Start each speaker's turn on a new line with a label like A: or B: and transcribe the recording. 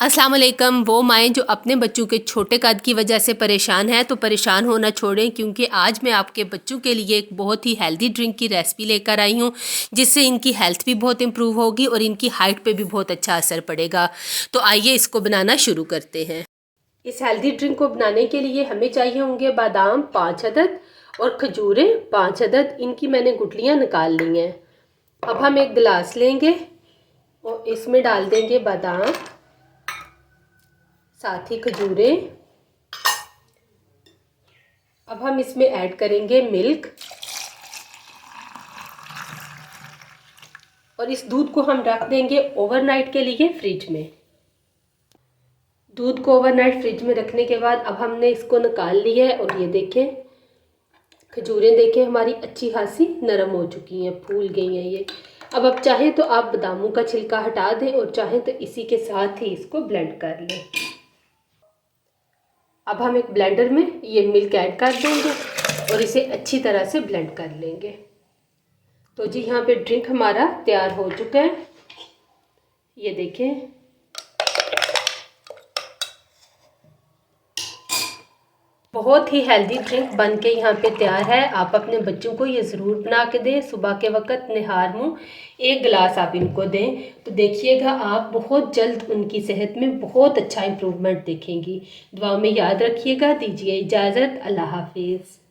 A: अस्सलाम वालेकुम। वो माएँ जो अपने बच्चों के छोटे कद की वजह से परेशान हैं तो परेशान होना छोड़ें, क्योंकि आज मैं आपके बच्चों के लिए एक बहुत ही हेल्दी ड्रिंक की रेसिपी लेकर आई हूँ, जिससे इनकी हेल्थ भी बहुत इम्प्रूव होगी और इनकी हाइट पे भी बहुत अच्छा असर पड़ेगा। तो आइए इसको बनाना शुरू करते हैं। इस हेल्दी ड्रिंक को बनाने के लिए हमें चाहिए होंगे बादाम 5 अदद और खजूरें 5 अदद। इनकी मैंने गुठलियाँ निकाल ली हैं। अब हम एक गिलास लेंगे और इसमें डाल देंगे बादाम, साथ ही खजूरें। अब हम इसमें ऐड करेंगे मिल्क और इस दूध को हम रख देंगे ओवरनाइट के लिए फ्रिज में। दूध को ओवरनाइट फ्रिज में रखने के बाद अब हमने इसको निकाल लिया है और ये देखें खजूरें देखें हमारी अच्छी खासी नरम हो चुकी हैं, फूल गई हैं ये। अब चाहें तो आप बादामों का छिलका हटा दें और चाहें तो इसी के साथ ही इसको ब्लेंड कर लें। अब हम एक ब्लेंडर में ये मिल्क ऐड कर देंगे और इसे अच्छी तरह से ब्लेंड कर लेंगे। तो जी यहाँ पे ड्रिंक हमारा तैयार हो चुका है, ये देखें। बहुत ही हेल्दी ड्रिंक बन के यहाँ पे तैयार है। आप अपने बच्चों को ये ज़रूर बना के दें। सुबह के वक्त निहार मुँह 1 गिलास आप इनको दें तो देखिएगा आप बहुत जल्द उनकी सेहत में बहुत अच्छा इम्प्रूवमेंट देखेंगी। दुआ में याद रखिएगा। दीजिए इजाज़त। अल्लाह हाफिज़।